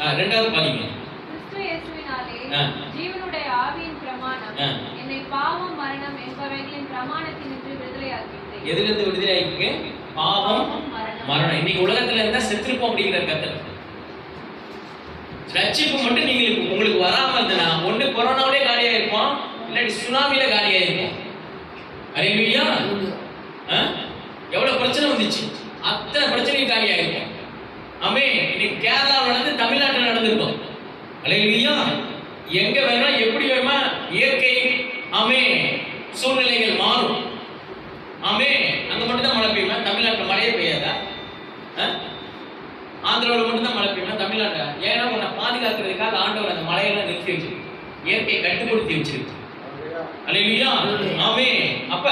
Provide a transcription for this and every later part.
இரண்டாவது பாருங்க. கிறிஸ்து இயேசுவினாலே ஜீவனுடைய ஆவியின் பிரமாணம் என்னை பாவம் மரணம் என்பவைகளின் பிரமாணத்தினின்று விடுதலையாக்கிற்று. எதிலிருந்து விடுதலை ஆக்கிங்க? பாவம் மரணம். இன்னைக்கு உலகத்துல இருந்தா செத்துருப்போம் அப்படிங்கிற கர்த்தர். ரட்சிப்பு மட்டும் நீங்க உங்களுக்கு வராம இருந்தனா ஒண்ணு கொரோனாவிலே காலியா இருப்போம், இல்லாட்டி சுனாமியில காலியா இருப்போம். அல்லேலூயா. எவ்வளவு பிரச்சனை வந்துச்சு, அத்தனை பிரச்சனையும் காலியா இருக்கும். ஆமே. இன்னைக்கு கேரளாவில் நடந்து தமிழ்நாட்டில் நடந்திருக்கும். அல்லேலூயா. எங்க வேணா எப்படி வேணுமா இயற்கை ஆமே சூழ்நிலைகள் மாறும். ஆமே. அங்க மட்டும் தான் மழை பெய்யுமா? தமிழ்நாட்டில் மழையே பெய்யாதா? ஆந்திராவில் மட்டும் தான் மழை பெய்யுமா? தமிழ்நாட்டில் ஏன்னா உன்னை பாதுகாக்கிறதுக்காக ஆண்டவர் அந்த மழையெல்லாம் நிறுத்தி வச்சிருக்கு, இயற்கையை கட்டுப்படுத்தி வச்சிருக்கு. அல்லேலூயா. ஆமே. அப்ப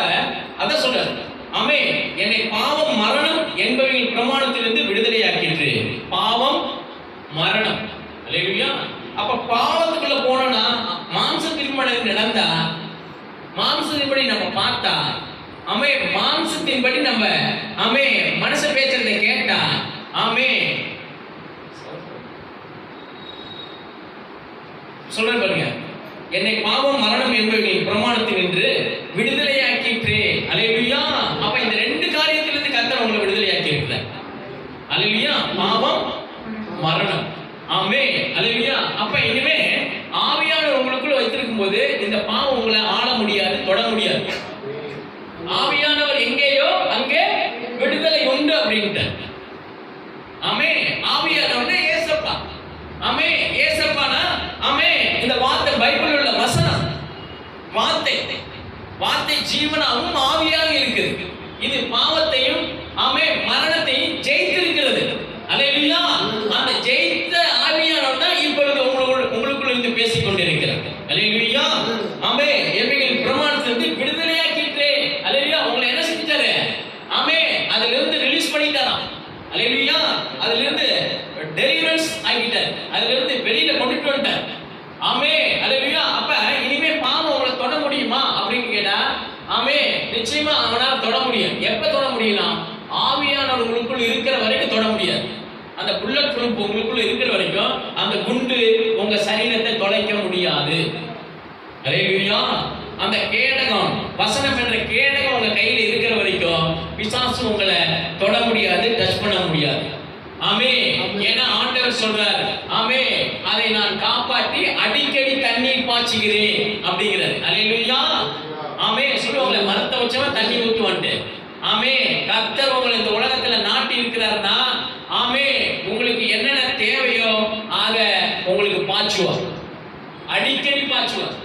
அத சொல்றாரு. ஆமே. என்னை பாவம் மரணம் என்பவையின் பிரமாணத்திலிருந்து விடுதலையாக்கிற்று. பாவம் மரணம். அல்லேலூயா. அப்ப பாவத்துக்குள்ள போனோம்னா மாம்சத்தின்படி நடந்தா, மாம்சத்தின்படி நம்ம பார்த்தா, ஆமே மாம்சத்தின்படி நம்ம ஆமே மனச பேசுறதை கேட்டா, ஆமே சொல்ற பாருங்க, என்னை பாவம் மரணம் என்பவைகளின் பிரமாணத்தினின்று விடுதலையாக்கிற்று. அல்லேலூயா. அப்ப இந்த ரெண்டு காரியத்திலிருந்து கர்த்தர் உங்களை விடுதலையாக்கி இருக்கிறார். அல்லேலூயா. பாவம் மரணம். ஆமே. அல்லேலூயா. அப்ப இனிமே ஆவியானவர் உங்களுக்குள்ள வைத்திருக்கும் போது இந்த பாவம் உங்களை ஆள முடியாது, தொட முடியாது. ஆவியானவர் எங்கேயோ அங்கே விடுதலை உண்டு அப்படின்ட்டு. ஆமே. ஆவியானவர் ஏசப்பா. ஆமே. ஏசப்பானா ஆமே இந்த வார்த்தை பைபிள் உள்ள வசனம், வார்த்தை வார்த்தை ஜீவனாகவும் ஆவியாக இருக்குது. இது பாவத்தையும் ஆமே மரணத்தையும் ஜெயித்திருக்கிறது. அல்லேலூயா. அந்த ஜெயித்த ஆவியானவர் தான் இப்பொழுது உங்களுக்குள்ள இருந்து பேசிக் கொண்டிருக்கிறார். அல்லேலூயா. ஆமே. எவைகளின் பிரமாணத்திலிருந்து விடுதலையாக்கிட்டு, அல்லேலூயா, உங்களை என்ன செஞ்சாரு? ஆமே அதிலிருந்து ரிலீஸ் பண்ணிட்டாராம். அல்லேலூயா. அதிலிருந்து டெலிவரன்ஸ் ஆகிட்டார், அதிலிருந்து வெளியில கொண்டுட்டு வந்துட்டார். ஆமே. அல்லேலூயா. அப்ப இனிமே பாவம் உங்களை தொட முடியுமா அப்படின்னு கேட்டா, ஆமே நிச்சயமா அவனால தொட முடியும். எப்ப தொட முடியலாம்? ஆவியானவர் உங்களுக்குள் இருக்கிற வரைக்கும் தொட முடியாது. அந்த புல்லட் ப்ரூஃப் உங்களுக்குள்ள இருக்கிற வரைக்கும் அந்த குண்டு உங்க சரீரத்தை தொலைக்க முடியாது. அல்லேலூயா. அந்த கேடகம், வசனம் என்ற கேடகம் உங்க கையில இருக்கிற வரைக்கும் பிசாசு உங்களை தொட முடியாது, டச் பண்ண முடியாது. ஆமே. ஏன்னா ஆண்டவர் சொல்றார், ஆமே அதை நான் காப்பாற்றி அடிக்கடி தண்ணீர் பாய்ச்சுகிறேன் அப்படிங்கிறார். அல்லேலூயா. ஆமே. சொல்லுவாங்களே மரத்தை வச்சவன் தண்ணி ஊத்துவான்ட்டு. ஆமே. கர்த்தர் உங்களை இந்த உலகத்துல நாட்டி இருக்கிறார்னா, ஆமே உங்களுக்கு என்னென்ன தேவையோ ஆக உங்களுக்கு பாய்ச்சுவார், அடிக்கடி பாய்ச்சுவார்.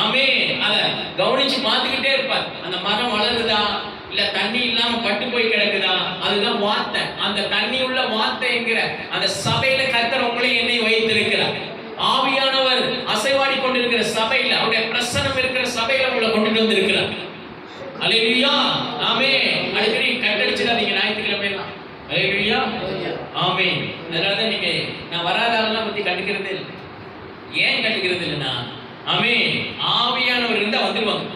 ஆமே. அத கவனிச்சு பார்த்துக்கிட்டே இருப்பார். அந்த மரம் வளருதா இல்ல தண்ணி இல்லாம பட்டு போய் கிடக்குதா, அதுதான் வார்த்தை. அந்த தண்ணி உள்ள வார்த்தை என்கிற அந்த சபையில கர்த்தர் உங்களை என்னை வைத்திருக்கிறார். ஆவியானவர் அசைவாடி கொண்டிருக்கிற சபையில, அவருடைய பிரசன்னம் இருக்கிற சபையில உங்களை கொண்டுட்டு வந்திருக்கிறார். அல்லேலூயா. ஆமே. அடிக்கடி கட்டடிச்சிடாதீங்க ஞாயிற்றுக்கிழமை எல்லாம். அல்லேலூயா. ஆமே. அதனாலதான் நீங்க நான் வராதாரெல்லாம் பத்தி கண்டுக்கிறதே இல்லை. ஏன் கண்டுக்கிறது இல்லைன்னா, ஆமே ஆவியானவர் இருந்தா வந்துருவாங்க.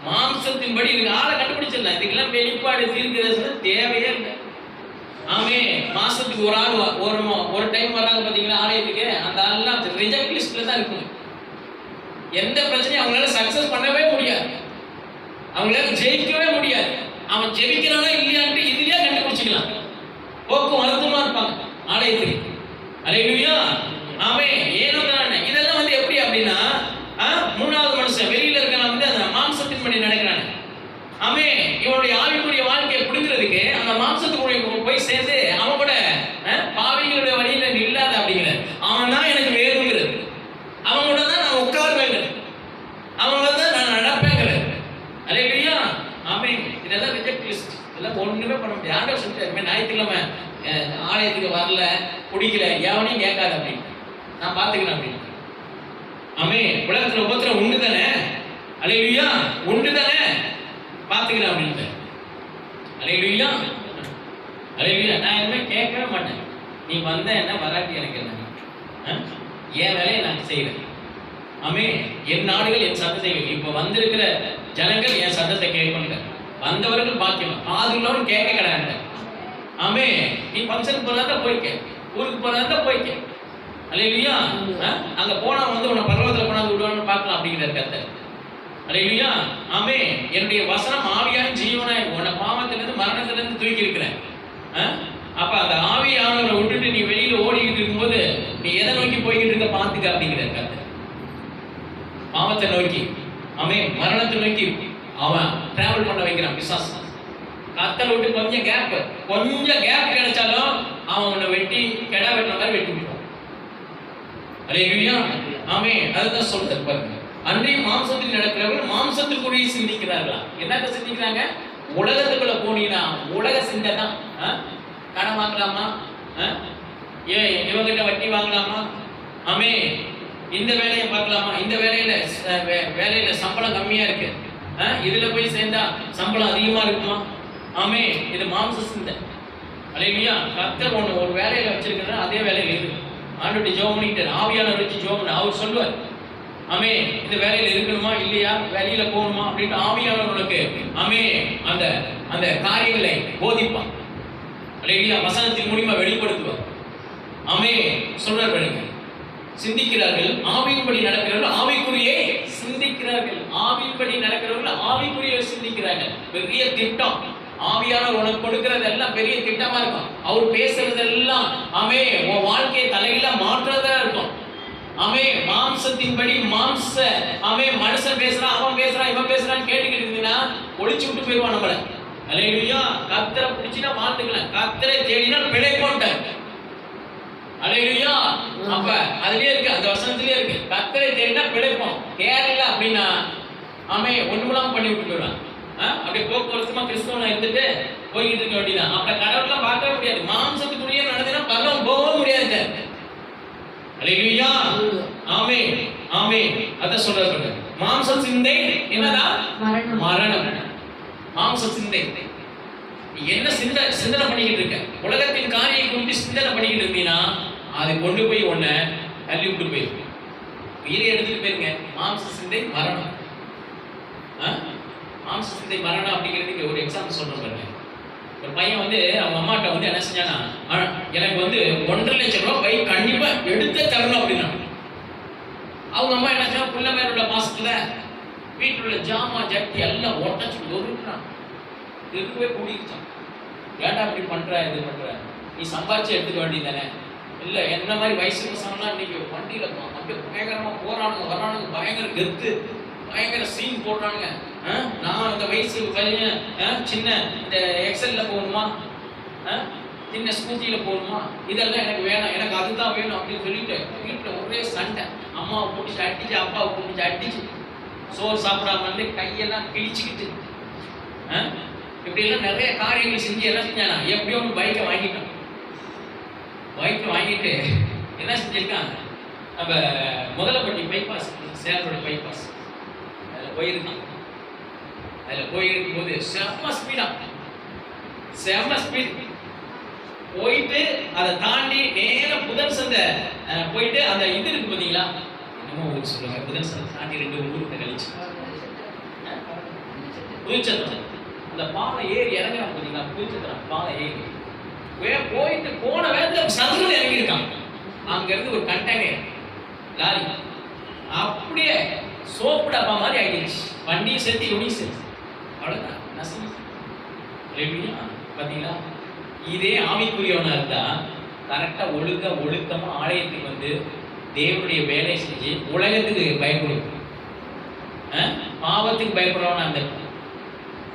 மாம்சத்தின்படி இருக்கு ஆளை கண்டுபிடிச்சிடலாம். இதுக்கெல்லாம் வெளிப்பாடு தீர்க்கதரிசனம் தேவையே இல்லை. ஆமே. மாசத்துக்கு ஒரு ஆள் ஒரு டைம் வர்றாங்க பாத்தீங்களா ஆலயத்துக்கு, அந்த ஆள்லாம் ரிஜெக்ட் லிஸ்ட்ல தான் இருக்கும். எந்த பிரச்சனையும் அவங்களால சக்சஸ் பண்ணவே முடியாது, அவங்களால ஜெயிக்கவே முடியாது. அவன் ஜெயிக்கிறானா இல்லையான்ட்டு இதுலயே கண்டுபிடிச்சிக்கலாம். போக்கு வருத்தமா இருப்பாங்க ஆலயத்துக்கு. அல்லேலூயா. ஆமே. ஏனோ இதெல்லாம் வந்து எப்படி அப்படின்னா, மூணாவது மனுஷன் வெளியில இருக்கலாம் வந்து அந்த மாம்சத்தின்படி நடக்கிறாங்க. ஆமே. இவனுடைய ஆவிக்குரிய வாழ்க்கையை பிடிக்கிறதுக்கு அந்த மாம்சத்துக்குரிய போய் சேர்ந்து அவன் கூட பாவிகளுடைய வழியில இல்லாத அப்படிங்கிற அவன் தான் எனக்கு வேணுங்கிறது, அவன் கூட தான் நான் உட்காருவேங்க, அவங்க தான் நான் நடப்பேங்கிறது. அல்லேலூயா. ஆமே. இதெல்லாம் ரிஜெக்ட் லிஸ்ட். இதெல்லாம் ஒண்ணுமே பண்ண முடியாது. ஆண்டவர் சொல்லிட்டாரு, ஞாயிற்றுக்கிழமை ஆலயத்துக்கு வரல, பிடிக்கல, எவனையும் கேட்காது அப்படின்னு, நான் பாத்துக்கிறேன் அப்படின்னு. ஆமே. உலகத்துல உபத்திரம் உண்டு தானே? அல்லேலூயா. உண்டு தானே? பாத்துக்கிறேன் அப்படின்ட்டு. அல்லேலூயா. அல்லேலூயா. நான் எதுவுமே கேட்கவே மாட்டேன். நீ வந்த என்ன வராட்டி எனக்கு என்ன, என் வேலையை நான் செய்யறேன். ஆமே. என் நாடுகள் என் சத்தத்தை, இப்ப வந்திருக்கிற ஜனங்கள் என் சத்தத்தை கேட்கணும். வந்தவர்கள் பாக்கியம், காதுள்ளவன் கேட்க கிடையாது. ஆமே. நீ ஃபங்க்ஷனுக்கு போறதா போய்க்க, ஊருக்கு போறதா போய்க்க. அல்லேலூயா. அங்க போனா வந்து உன்னை பரலோகத்துல கொண்டாந்து விடுவான்னு பார்க்கலாம் அப்படிங்கிறார் கர்த்தர். அல்லேலூயா. ஆமே. என்னுடைய வசனம் ஆவியாய் ஜீவனாய் உன்னை பாவத்திலிருந்து மரணத்திலிருந்து தூக்கி இருக்கிறேன். அப்ப அந்த ஆவியானவரை விட்டுட்டு நீ வெளியில ஓடிக்கிட்டு இருக்கும்போது நீ எதை நோக்கி போய்கிட்டு இருக்க பார்த்துக்க அப்படிங்கிறார் கர்த்தர். பாவத்தை நோக்கி, ஆமே, மரணத்தை நோக்கி அவன் டிராவல் பண்ண வைக்கிறான் பிசாசு. கர்த்தரை விட்டு கொஞ்சம் கேப் கிடைச்சாலும் அவன் உன்னை வெட்டி கெடா வெட்டின மாதிரி வெட்டி விட்டுருவான். அல்லேலூயா. ஆமே. அதுதான் சொல்றது பாருங்க. அன்றைய மாம்சத்தில் நடக்கிறவர்கள் மாம்சத்துக்குள்ளேயே சிந்திக்கிறார்களா? என்னத்த சிந்திக்கிறாங்க? உலகத்துக்குள்ள போனீங்கன்னா உலக சிந்தை தான். கடன் வாங்கலாமா? இவங்கிட்ட வட்டி வாங்கலாமா? ஆமே. இந்த வேலையை பார்க்கலாமா? இந்த வேலையில சம்பளம் கம்மியா இருக்கு, இதுல போய் சேர்ந்தா சம்பளம் அதிகமா இருக்குமா? ஆமே. இது மாம்ச சிந்தை. அல்லேலூயா. கர்த்தர் ஒரு வேலையில வச்சிருக்கிறார், அதே வேலையில இருக்கு. ஆண்டவருடைய ஜெபம் பண்ணிட்டு ஆவியானவர் வச்சு ஜெபம் பண்ண அவர் சொல்லுவார். ஆமே. இந்த வேலையில இருக்கணுமா இல்லையா, வெளியில போகணுமா அப்படின்ட்டு ஆவியானவர் உனக்கு ஆமே அந்த அந்த காரியங்களை போதிப்பான். அல்லேலூயா. வசனத்தின் மூலமா வெளிப்படுத்துவார். ஆமே. சொல்றார் பாருங்க. சிந்திக்கிறார்கள், ஆவியின்படி நடக்கிறவர்கள் ஆவிக்குரியே சிந்திக்கிறார்கள். ஆவியின்படி நடக்கிறவர்கள் ஆவிக்குரியே சிந்திக்கிறார்கள். பெரிய திட்டம் ஆவியானவர் உனக்கு கொடுக்கிறது எல்லாம் பெரிய திட்டமா இருக்கும். அவர் பேசுறது எல்லாம் ஆமே உன் வாழ்க்கையை தலையில மாற்றதா இருக்கும். ஆமே. மாம்சத்தின்படி ஆமே மனுஷன் பேசுறான், அவன் பேசுறான், இவன் பேசுறான்னு கேட்டுக்கிட்டு இருந்தீங்கன்னா ஒளிச்சு விட்டு போயிடுவான் நம்மள. அல்லேலூயா. கர்த்தரை பிடிச்சினா மாத்துக்கலாம், கர்த்தரை தேடினா பிழைப்போன்ட்டார். அல்லேலூயா. அப்ப அதுலயே இருக்கு, அந்த வசனத்திலேயே இருக்கு. கர்த்தரை தேடினா பிழைப்போம், கேரள அப்படின்னா ஆமே ஒண்ணுலாம் பண்ணி விட்டு போயிடுவான். அப்படியே போக்குவரத்துமா கிறிஸ்தவனா இருந்துட்டு போய்கிட்டு இருக்க வேண்டியதான். அப்புறம் கடவுள்லாம் பார்க்கவே முடியாது. மாம்சத்துக்குள்ளேயே நடந்ததுன்னா பரலோகம் போகவும் முடியாது. அல்லேலூயா. ஆமே. ஆமே. அத சொல்றாரு. மாம்ச சிந்தை என்னதான்? மரணம். மாம்ச சிந்தை. என்ன சிந்தனை பண்ணிக்கிட்டு இருக்க? உலகத்தின் காரியம் குறித்து சிந்தனை பண்ணிக்கிட்டு இருந்தீங்கன்னா அது கொண்டு போய் உன்னை தள்ளி விட்டு போயிருக்கு. உயிரை எடுத்துட்டு போயிருங்க. மாம்ச சிந்தை மரணம். மாம்ச சிந்தை மரணம் அப்படிங்கிறதுக்கு ஒரு எக்ஸாம்பிள் சொல்றேன் பாருங்க. ஒரு பையன் வந்து அவங்க அம்மாட்ட வந்து என்ன செஞ்சானா, எனக்கு வந்து 1.5 லட்சம் ரூபாய் பைக் கண்டிப்பா எடுத்து தரணும் அப்படின்னா, அவங்க அம்மா என்ன செஞ்சா புள்ள மேல உள்ள பாசத்துல வீட்டில் உள்ள ஜாமா ஜட்டி எல்லாம் ஒட்டச்சு ஒதுக்குறான். இருக்கவே கூடிச்சான். ஏன்டா இப்படி பண்ற, இது பண்ற, நீ சம்பாதிச்சு எடுத்துக்க வேண்டியதானே? இல்ல என்ன மாதிரி வயசு பசங்கலாம் இன்னைக்கு வண்டியில அப்படியே பயங்கரமா போறானுங்க வரானுங்க, பயங்கர கெத்து, பயங்கர சீன் போடுறானுங்க. நான் இந்த வயசு பையன் சின்ன இந்த எக்ஸல்ல போகணுமா, சின்ன ஸ்கூட்டியில போகணுமா, இதெல்லாம் எனக்கு வேணாம், எனக்கு அதுதான் வேணும் அப்படின்னு சொல்லிட்டு வீட்டுல ஒரே சண்டை. அம்மாவை பிடிச்சி அடிச்சு, அப்பாவை பிடிச்சி அடிச்சு, சோறு சாப்பிடாம கையெல்லாம் கிழிச்சுக்கிட்டு இப்படி எல்லாம் நிறைய காரியங்கள் செஞ்சு என்ன செஞ்சானா, எப்படியோ ஒரு பைக்கை வாங்கிட்டான். பைக்கை வாங்கிட்டு என்ன செஞ்சிருக்கான், நம்ம முதலப்பட்டி பைபாஸ், சேலத்தோட பைபாஸ், அதில் போயிருக்கான். அதில் போயிருக்கும் போது செம்ம ஸ்பீட் போயிட்டு அதை தாண்டி நேரம் புதன் சந்தை போயிட்டு அந்த இது இருக்கு பார்த்தீங்களா, என்னமோ ஊருக்கு சொல்லுவாங்க, புதன் சந்தை தாண்டி 2 ஊருக்கு கழிச்சு புதுச்சத்திரம், அந்த பாலை ஏறி இறங்குறான் பார்த்தீங்களா, புதுச்சத்திரம் பாலை ஏறி போயிட்டு போன வேகத்தில் சதுரில் இறங்கியிருக்கான். அங்கிருந்து ஒரு கண்டெய்னர் லாரி அப்படியே சோப்பு டப்பா மாதிரி ஆகிடுச்சு. வண்டியும் சேர்த்து இவனையும் சேர்த்து அவ்வளோதான் நசி. பார்த்தீங்களா, இதே ஆவிக்குரியவனா இருந்தா கரெக்டா ஒழுக்கமா ஆலயத்துக்கு வந்து தேவனுடைய வேலை செஞ்சு உலகத்துக்கு பயப்படும், பாவத்துக்கு பயப்படுறவனா அந்த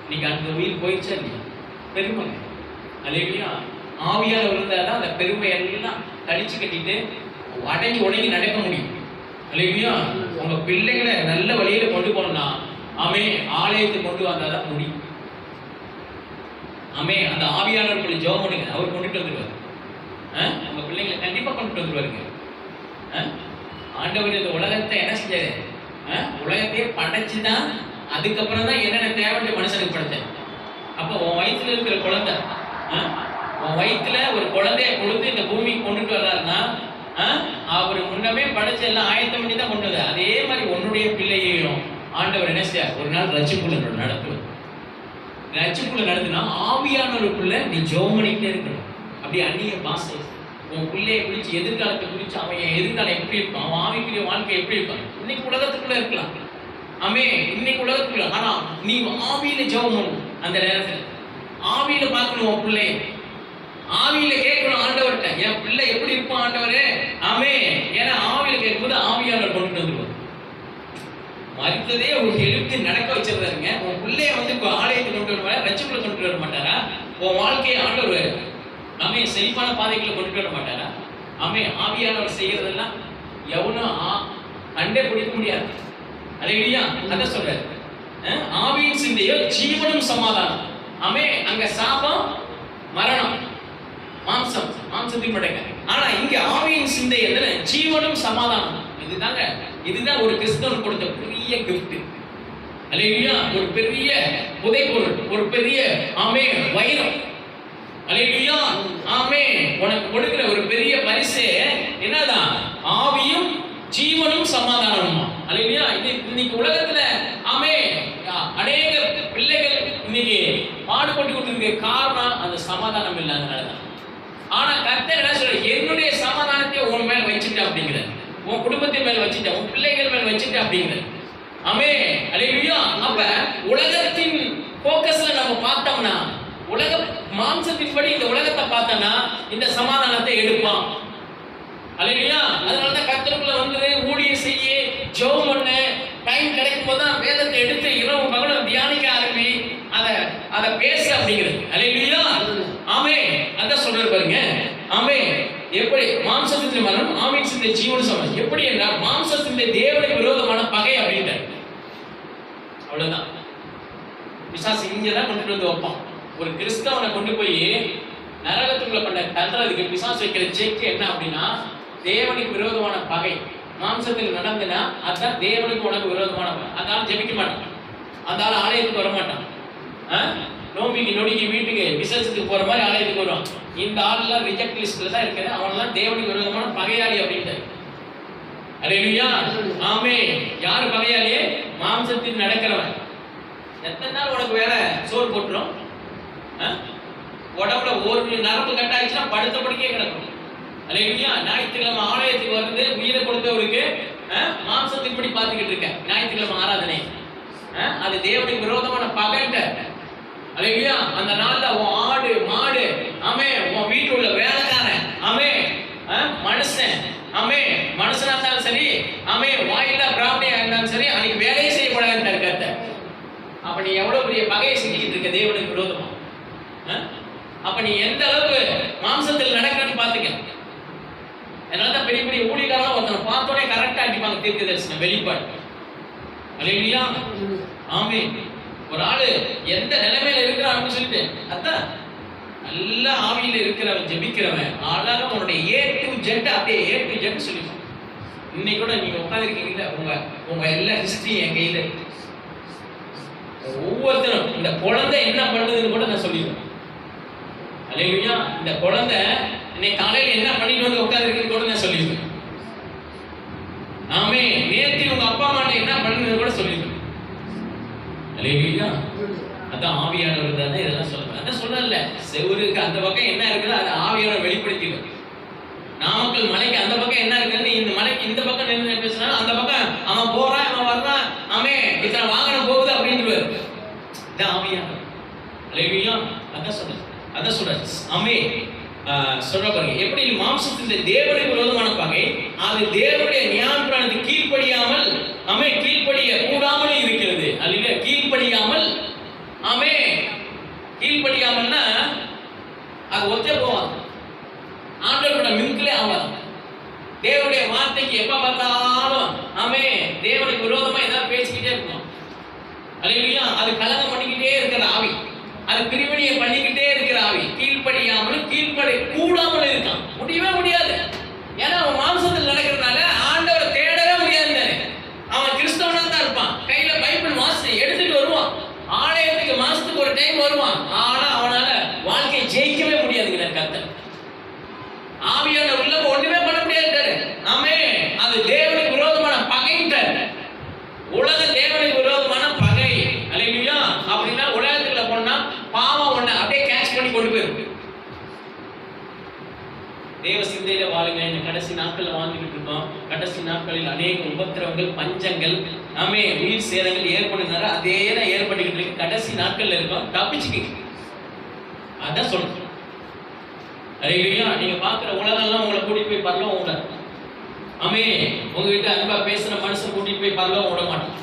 இன்னைக்கு அந்த உயிர் போயிடுச்சா இல்லையா, பெருமை. அல்லேலூயா. ஆவியானவர் இருந்தாதான் அந்த பெருமை எல்லாம் கடிச்சு கட்டிட்டு உடங்கி நடக்க முடியும். அல்லேலூயா. உங்க பிள்ளைகளை நல்ல வழியில கொண்டு போனா ஆமே ஆலயத்துக்கு கொண்டு வந்தாதான் முடியும். ஆமே. அந்த ஆவியானவர்களை ஜெபம் பண்ணுங்க, அவர் கொண்டுட்டு வந்துருவாரு. உங்க பிள்ளைங்களை கண்டிப்பா கொண்டுட்டு வந்துருவாருங்க. ஆண்டவர் இந்த உலகத்தை என்ன செஞ்சாரு, உலகத்தையே படைச்சுதான் அதுக்கப்புறம் தான் என்னென்ன தேவையான மனுஷனுக்கு படைச்சேன். அப்போ உன் வயிற்றுல இருக்கிற குழந்தை, உன் வயிற்றுல ஒரு குழந்தைய கொடுத்து இந்த பூமிக்கு கொண்டுட்டு வர்றாருன்னா அவர் முன்னமே படைச்ச எல்லாம் ஆயத்தம் பண்ணி தான் கொண்டு வந்தார். அதே மாதிரி உன்னுடைய பிள்ளையையும் ஆண்டவர் என்ன செய்யார், ஒரு நாள் ரட்சிப்புள்ள நடத்துவார். ரட்சிப்புள்ள நடத்துனா ஆவியானவருக்குள்ள நீ ஜெபம் பண்ணிக்கிட்டே இருக்கணும். அப்படி அந்நிய பாஷை உன் பிள்ளையை குறித்து எதிர்காலத்தை குறித்து அவன் எதிர்காலம் எப்படி இருப்பான், அவன் ஆவிக்குரிய வாழ்க்கை எப்படி இருப்பான். இன்னைக்கு உலகத்துக்குள்ள இருக்கலாம், ஆமே, இன்னைக்கு உலகத்துக்குள்ள. ஆனா நீ ஆவியில ஜெபம் பண்ணணும். அந்த நேரத்தில் ஆவியில பார்க்கணும், உன் பிள்ளைய ஆவியில கேட்கணும் ஆண்டவர்கிட்ட, என் பிள்ளை எப்படி இருப்பான் ஆண்டவரே, ஆமே. ஏன்னா ஆவியில கேட்கும்போது ஆவியானவர் கொண்டு வந்துருவார். மறித்ததே உங்களுக்கு எழுப்பி நடக்க வச்சிருந்தாருங்க. உன் பிள்ளைய வந்து இப்போ ஆலயத்தை கொண்டு வருவாரா, ரட்சிப்புல கொண்டு வர மாட்டாரா? உன் வாழ்க்கையை ஆண்டவர் ஆமே செழிப்பான பாதைகளை கொண்டு வர மாட்டாரா? ஆமே, ஆவியானவர் செய்யறதெல்லாம் எவனும் கண்டே பிடிக்க முடியாது. அல்லேலூயா. அதான் சொல்றாரு, ஆவியின் சிந்தையோ ஜீவனும் சமாதானம். ஆமே, அங்க சாபம் மரணம், மாம்சத்தின் மடங்க. ஆனா இங்க ஆவியின் சிந்தை என்ன? ஜீவனும் சமாதானம். இதுதான் ஒரு கிறிஸ்தவன் கொடுத்த பெரிய கிஃப்ட். அல்லேலூயா. ஒரு பெரிய புதைபொருள், ஒரு பெரிய ஆமே வைரம். அல்லேலூயா. ஆமே, உனக்கு கொடுக்கிற ஒரு பெரிய பரிசு என்னதான்? ஆவியும் ஜீவனும் சமாதானமும். அல்லேலூயா. இன்னைக்கு உலகத்துல ஆமே அநேக பிள்ளைகள் இன்னைக்கு பாடுபட்டு கொண்டிருக்க காரணம் அந்த சமாதானம் இல்லாதனாலதான். ஆனா கர்த்தர் என்ன சொல்ற? என்னுடைய சமாதானத்தை உன் மேல வச்சுட்டேன் அப்படிங்கிறார், உன் குடும்பத்தின் மேல வச்சுட்டேன், உன் பிள்ளைகள் மேல வச்சுட்டேன் அப்படிங்கிறார். ஆமே, அல்லேலூயா. அப்ப உலகத்தின் போக்கஸ்ல நம்ம பார்த்தோம்னா, உலக மாம்சத்தின்படி இந்த உலகத்தை பார்த்தோம்னா இந்த சமாதானத்தை எடுப்பான். அல்லேலூயா. அதனாலதான் கர்த்தருக்குள்ள வந்து ஊழியம் செய்ய, ஜெபம் பண்ண, டைம் கிடைக்கும் போதுதான் வேதத்தை எடுத்து இரவு பகலும் தியானிக்க ஆரம்பி, அதை பேச அப்படிங்கிறது. அல்லேலூயா. ஆமே, அதான் சொல்றாரு பாருங்க. ஆமே, எப்படி மாம்சத்தின் மரணம், ஆவியின் சிந்தை ஜீவன் சமாதானம். எப்படி என்றால் மாம்சத்தின் தேவனுக்கு விரோதமான பகை அப்படின்றார். அவ்வளவுதான். பிசாசு இங்கதான் கொண்டு வந்து வைப்பான். ஒரு கிறிஸ்தவனை கொண்டு போய் நரகத்துக்குள்ள பண்ண தள்ளுறதுக்கு பிசாசு வைக்கிற செக் என்ன அப்படின்னா, தேவனுக்கு விரோதமான பகை மாம்சத்தில் நடந்துனா அதுதான் தேவனுக்கு உனக்கு விரோதமான பகை. அதனால ஜெபிக்க மாட்டான், அதனால ஆலயத்துக்கு வர மாட்டான். நோம்பிக்கு நொடிக்கு வீட்டுக்கு விசேஷத்துக்கு போற மாதிரி ஆலயத்துக்கு வருவான். இந்த ஆள்லாம் ரிஜெக்ட் லிஸ்ட்ல தான் இருக்குது, அவன்லாம் தேவனுக்கு விரோதமான பகையாளி அப்படின்ட்டு. அல்லேலூயா. ஆமே. யாரு பகையாளி? மாம்சத்தில் நடக்கிறவன். எத்தனை நாள் உனக்கு வேற சோறு போட்டுரும்? உடம்புல ஒரு நரம்பு கட் ஆயிடுச்சுன்னா படுத்த படுக்கையே கிடக்கும். அல்லேலூயா. ஞாயிற்றுக்கிழமை ஆலயத்துக்கு வந்து உயிரை கொடுத்தவருக்கு மாம்சத்தின்படி பார்த்துக்கிட்டு இருக்க ஞாயிற்றுக்கிழமை ஆராதனை, அது தேவனுக்கு விரோதமான பகைன்ட்ட. அல்லேலூயா. அந்த நாள்ல உன் ஆடு மாடு, ஆமே, உன் வீட்டுல உள்ள வேலைக்காரன், ஆமே, மனுஷன், ஆமே, மனுஷனா இருந்தாலும் சரி, ஆமே, வாயில்லா பிராமணியா இருந்தாலும் சரி, அன்னைக்கு வேலையை செய்யக்கூடாதுன்னு இருக்க. அப்ப நீ எவ்வளவு பெரிய பகையை செஞ்சுக்கிட்டு இருக்க தேவனுக்கு விரோதமா? அப்ப நீ எந்த அளவுக்கு மாம்சத்தில் நடக்கிறன்னு பாத்துக்க. அதனாலதான் பெரிய பெரிய ஊழியக்காரலாம் ஒருத்தனை பார்த்தோன்னே கரெக்டா அடிப்பாங்க தீர்க்க தரிசனம், வெளிப்பாடு. அல்லேலூயா. ஆமே. ஒரு ஆளு எந்த நிலைமையில இருக்கிறான்னு சொல்லிட்டு, அதான் நல்ல ஆவியில இருக்கிறவன் ஜெபிக்கிறவன் அழகா உன்னுடைய A to Z அப்படியே A to Z சொல்லிடுவான். இன்னைக்கு கூட நீங்க உட்காந்துருக்கீங்கல்ல, உங்க எல்லா ஹிஸ்டரி என் கையில இருக்கு. ஒவ்வொருத்தரும் இந்த குழந்தை என்ன பண்ணுதுன்னு கூட நான் சொல்லிடுவேன். அல்லேலூயா. இந்த குழந்தை இன்னைக்கு காலையில என்ன பண்ணிட்டு வந்து உட்காந்துருக்குன்னு கூட நான் சொல்லிடுவேன். ஆமே. நேற்று உங்க அப்பா அம்மா என்ன பண்ணுதுன்னு கூட சொல்லிடுவேன். அல்லேலூயா. அதான் ஆவியானவர் தானே இதெல்லாம் சொல்றேன். அதான் சொல்லல, செவருக்கு அந்த பக்கம் என்ன இருக்குதோ அதை ஆவியானவர் வெளிப்படுத்திடுவார். நாமக்கல் மலைக்கு அந்த பக்கம் என்ன இருக்குன்னு இந்த மலைக்கு இந்த பக்கம் நின்று பேசினாலும் அந்த பக்கம் அவன் போறான், அவன் வர்றான், ஆமே, இத்தனை வாகனம் போகுது அப்படின்றார். இதான் ஆவியானவர். அல்லேலூயா. அதான் சொல்றாரு. ஆமே. சொல்ற பாருங்க, எப்படி மாம்சத்தின் தேவனுக்கு விரோதமான பகை, அது தேவனுடைய நியாயப்பிரமாணத்துக்கு கீழ்ப்படியாமல், ஆமே, கீழ்ப்படிய கூடாமலே இருக்கிறது. அல்லேலூயா. கீழ்ப்படியாமல், ஆமே, கீழ்ப்படியாமல்னா அது ஒத்தே போவாது, ஆண்டவரோட மின்களே ஆவாது. தேவனுடைய வார்த்தைக்கு எப்ப பார்த்தாலும், ஆமே, தேவனுக்கு விரோதமா ஏதாவது பேசிக்கிட்டே இருக்கணும். அல்லேலூயா. அது கலகம் பண்ணிக்கிட்டே இருக்கிற ஆவி, அது பிரிவினையை பண்ணிக்கிட்டே இருக்கிற ஆவி. கீழ்ப்படியாமலும் கீழ்ப்படி கூடாமல் இருக்கான். முடியவே முடியாது. ஏன்னா அவன் மாம்சத்தில் நடக்கிறதுனால ஆண்டவரை தேடவே முடியாது. அவன் கிறிஸ்தவனா தான் இருப்பான், கையில பைபிள் வாசி எடுத்துட்டு வருவான், ஆலயத்துக்கு மாசத்துக்கு ஒரு டைம் வருவான். ஆனா அவனால வாழ்க்கையை ஜெயிக்கவே முடியாதுங்கிற கர்த்தர். ஆவியான உள்ள ஒண்ணுமே பண்ண முடியாது. ஆமே. அது தேவனுக்கு விரோதமான பகைன்றார். உலக தேவனுக்கு விரோதமான பகை. அல்லேலூயா. அப்படின்னா உலகத்துல போனா பாவம் ஒண்ணு அப்படியே கேட்ச் பண்ணி கொண்டு போயிருக்கு. தேவ சிந்தை நாட்கள்ல வாழ்ந்துகிட்டு இருக்கோம். கடைசி நாட்களில் அநேக உபத்திரவங்கள், பஞ்சங்கள், உயிர் சேதங்கள் ஏற்படுனால அதே தான் ஏற்பட்டுக்கிட்டு இருக்கு. கடைசி நாட்கள்ல இருக்கோம், தப்பிச்சுக்கிங்க. அதான் சொல்றேன். அல்லேலூயா. நீங்க பாக்குற உலகம் எல்லாம் உங்களை கூட்டிட்டு போய் பரலோகம் விடாது. உங்ககிட்ட அன்பா பேசுற மனுஷன் கூட்டிட்டு போய் பரலோகம் விட மாட்டான்.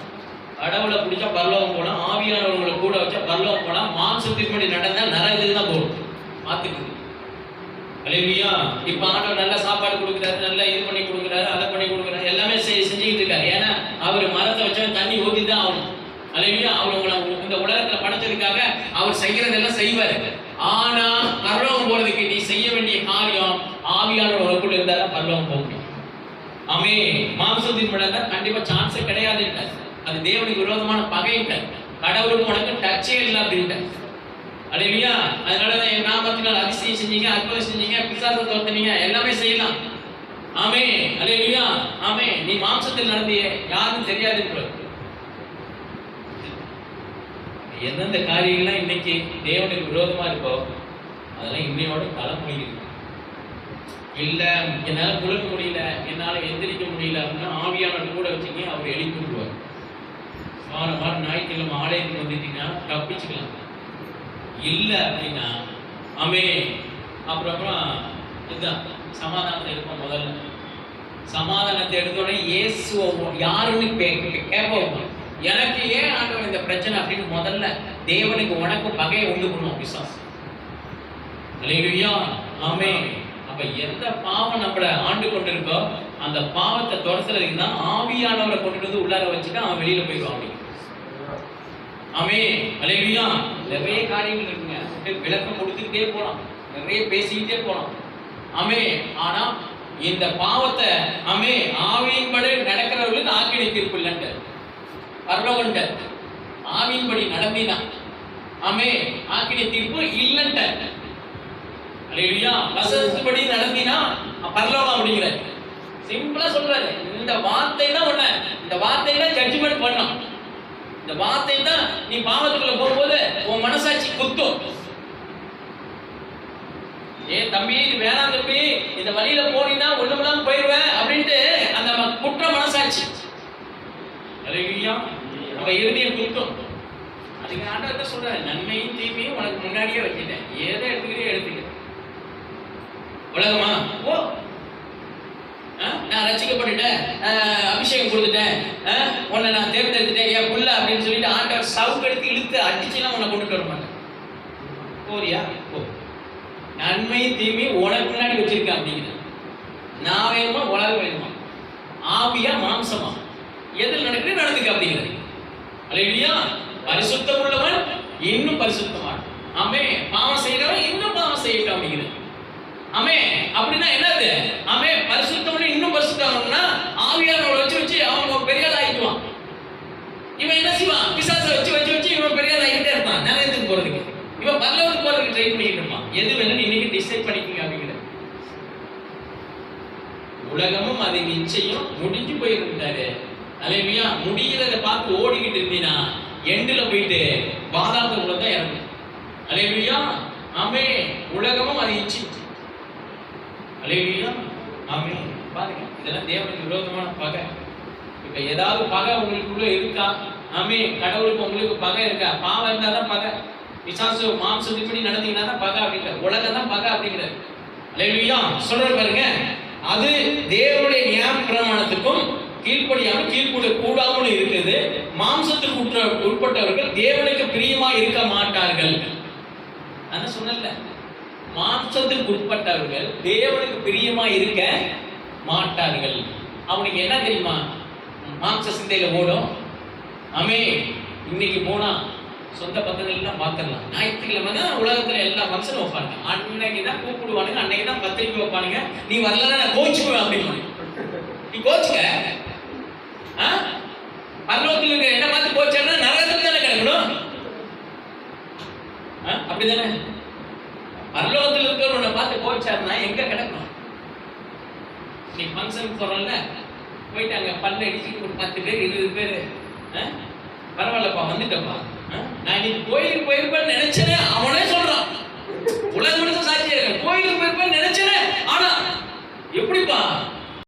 கடவுளை பிடிச்சா பரலோகம் போலாம், ஆவியானவர்களை கூட வச்சா பரலோகம் போலாம், மாம்சத்தின் படி நடந்தா நரகத்துக்கு தான் போகும். பார்த்துக்குது. அல்லேலூயா. இப்ப ஆண்டவர் நல்ல சாப்பாடு கொடுக்குறாரு, நல்லா இது பண்ணி கொடுக்குறாரு, அதை பண்ணி கொடுக்குறாரு, எல்லாமே செஞ்சுக்கிட்டு இருக்காரு. ஏன்னா அவர் மரத்தை வச்சா தண்ணி ஊத்தி தான் ஆகணும். அல்லேலூயா. அவர் உங்களை இந்த உலகத்துல படைச்சதுக்காக அவர் செய்யறதெல்லாம் செய்வாரு. ஆனா பரலோகம் போறதுக்கு நீ செய்ய வேண்டிய காரியம் ஆவியானவர் உனக்குள்ள இருந்தாதான் பரலோகம் போக முடியும். மாம்சத்தின் படி தான் கண்டிப்பா சான்ஸே கிடையாது. அது தேவனுக்கு விரோதமான பகையிட்ட, கடவுளுக்கு உனக்கு டச்சே இல்லை அப்படின்ட்டு. அல்லேலூயா. அதனாலதான் என் நாமத்தினால் அதிசயம் செஞ்சீங்க, அற்புதம் செஞ்சீங்க, பிசாசை துரத்துனீங்க, எல்லாமே செய்யலாம். அல்லேலூயா. நீ மாம்சத்தில் நடந்திய யாரும் தெரியாது. எந்தெந்த காரியங்கள்லாம் இன்னைக்கு தேவனுக்கு விரோதமா இருக்கோ அதெல்லாம் இன்னையோட தலைமொழிகிறது. இல்ல என்னால முழுக்க முடியல, என்னால எந்திரிக்க முடியல அப்படின்னா ஆவியானவர் கூட வச்சுங்க, அவர் எழுப்பி விடுவார். வாரம் ஞாயிற்றுக்கிழமை ஆலயத்துக்கு வந்துட்டீங்கன்னா தப்பிச்சுக்கலாம். இல்லை அப்படின்னா அப்புறம் இதுதான் சமாதானத்தை எடுப்போம். முதல்ல சமாதானத்தை எடுத்தோடனே இயேசுவை யாருன்னு கேட்போம். எனக்கு ஏன் ஆண்டவர் இந்த பிரச்சனை அப்படின்னு முதல்ல தேவனுக்கு உனக்கு பகையை உண்டு பண்ணுவோம் பிசாசு. அல்லேலூயா. அப்ப எந்த பாவம் நம்மளை ஆண்டு கொண்டு இருக்கோ அந்த பாவத்தை துரத்துறதுக்கு தான் ஆவியானவரை கொண்டு வந்து உள்ளார வச்சுட்டு அவன் வெளியில போயிடுவான். அல்லேலூயா. நிறைய காரியங்கள் இருக்குங்க, விளக்கம் கொடுத்துக்கிட்டே போலாம், நிறைய பேசிக்கிட்டே போலாம். ஆனா இந்த பாவத்தை ஆவியின்படி நடக்கிறவர்களுக்கு ஆக்கினை தீர்ப்பு இல்லைன்ட்டு பரலோகன்ட்ட. ஆவியின்படி நடந்தினா ஆக்கினை தீர்ப்பு இல்லைன்ட்ட. அல்லேலூயா. வசனத்துபடி நடந்தினா பரலோகம் அப்படிங்கிற சிம்பிளா சொல்றாரு. இந்த வார்த்தை தான் ஒண்ணு, இந்த வார்த்தை தான் ஜட்ஜ்மெண்ட் பண்ணும். இந்த வார்த்தை தான் நீ பாவத்துக்குள்ள போகும்போது உன் மனசாட்சி குத்தும். தம்பி இது வேணாம் தம்பி, இந்த வழியில போனீங்கன்னா ஒண்ணுமில்லாம போயிடுவேன் அப்படின்ட்டு அந்த குற்ற மனசாட்சி அல்லேலூயா நம்ம இருதயம் குத்தும். அதுக்கு ஆண்டவர் சொல்றாரு, நன்மையும் தீமையும் உனக்கு முன்னாடியே வச்சுட்டேன், ஏதோ எடுத்துக்க. உலகமா ஓ நான் ரசிக்கப்பட்டுட்டேன், அபிஷேகம் கொடுத்துட்டேன், உன்னை நான் தேர்ந்தெடுத்துட்டேன், என் புள்ள அப்படின்னு சொல்லிட்டு ஆண்டவர் சவுக்கு எடுத்து இழுத்து அடிச்சுலாம் உன்னை கொண்டுட்டு வர மாட்டேன். போறியா போ, நன்மையும் தீமையும் உனக்கு முன்னாடி வச்சிருக்கேன் அப்படிங்கிற. நான் வேணுமா உலகம் வேணுமா, ஆவியா மாம்சமா, எதில் நடக்குது நடந்துக்க அப்படிங்கிறது. அல்லேலூயா. பரிசுத்தம் உள்ளவன் இன்னும் பரிசுத்தமான், பாவம் செய்யறவன் இன்னும் பாவம் செய்யட்டும் அப்படிங்கிறது. அப்படின்னா என்னது? பரிசுத்தம் இன்னும் பரிசுத்தம்னா ஆவியானவரை வச்சு அவங்க பெரிய ஆள் ஆயிடுவான். இவன் என்ன செய்வான்? பிசாசை வச்சு இவன் பெரிய ஆள் ஆகிட்டே இருப்பான். நரகத்துக்கு போறதுக்கு, இவன் பரலோகத்துக்கு போறதுக்கு ட்ரை பண்ணிட்டு இருப்பான். எது வேணும்னு இன்னைக்கு டிசைட் பண்ணிக்கங்க அப்படிங்கிறது. உலகமும் அது நிச்சயம் முடிஞ்சு போயிருந்தாரு. அல்லேலூயா. முடிகிறத பார்த்து ஓடிக்கிட்டு இருந்தீங்கன்னா எண்டுல போயிட்டு பாதாளத்துக்குள்ள தான் இறங்கும். அல்லேலூயா. உலகமும் அது இச்சு. அல்லேலூயா. பாருங்க, இதெல்லாம் தேவனுக்கு விரோதமான பகை. இப்ப ஏதாவது பகை உங்களுக்குள்ள இருக்கா? கடவுளுக்கு உங்களுக்கு பகை இருக்கா? பாவம் இருந்தா தான் பகை. பிசாசு மாம்சத்தின்படி நடந்தீங்கன்னா தான் பகை அப்படிங்கிற. உலகம் தான் பகை அப்படிங்கிறது. அல்லேலூயா. சொல்ற பாருங்க, அது தேவனுடைய நியாய பிரமாணத்துக்கும் கீழ்ப்படியாமல் கீழ்ப்பட கூடாமல் இருக்குது. மாம்சத்துக்கு உட்பட்டவர்கள் தேவனுக்கு பிரியமா இருக்க மாட்டார்கள். அதான் சொன்னல, மாம்சத்துக்கு உட்பட்டவர்கள் தேவனுக்கு பிரியமா இருக்க மாட்டார்கள். அவனுக்கு என்ன தெரியுமா? மாம்ச சிந்தையில ஓடும். இன்னைக்கு போனா சொந்த பக்கங்கள்லாம் பார்த்துடலாம். ஞாயிற்றுக்கிழமை தான் உலகத்துல எல்லா ஃபங்க்ஷனும் வைப்பாங்க. அன்னைக்கு தான் கூப்பிடுவானுங்க, அன்னைக்கு தான் பத்திரிக்கை வைப்பானுங்க. நீ வரலன்னா நான் கோச்சுக்குவேன் அப்படின்னு. நீ கோச்சுக்க. பரலோகத்தில் இருக்கிற என்ன பார்த்து கோச்சா நரகத்துக்கு தானே கிடக்கணும். அப்படிதானே? பரலோகத்தில் இருக்கிறவனை பார்த்து கோச்சாருன்னா எங்க கிடக்கணும்? நீ ஃபங்க்ஷனுக்கு போறோம்ல, போயிட்டாங்க பல்ல அடிச்சுட்டு ஒரு 10 பேர் 20 பேர், பரவாயில்லப்பா வந்துட்டப்பா, நான் இன்னைக்கு கோயிலுக்கு போயிருப்பேன்னு நினைச்சேனே. அவனே சொல்றான், உலக மனுஷன் சாட்சியா இருக்க, கோயிலுக்கு போயிருப்பேன்னு நினைச்சேனே. ஆனா எப்படிப்பா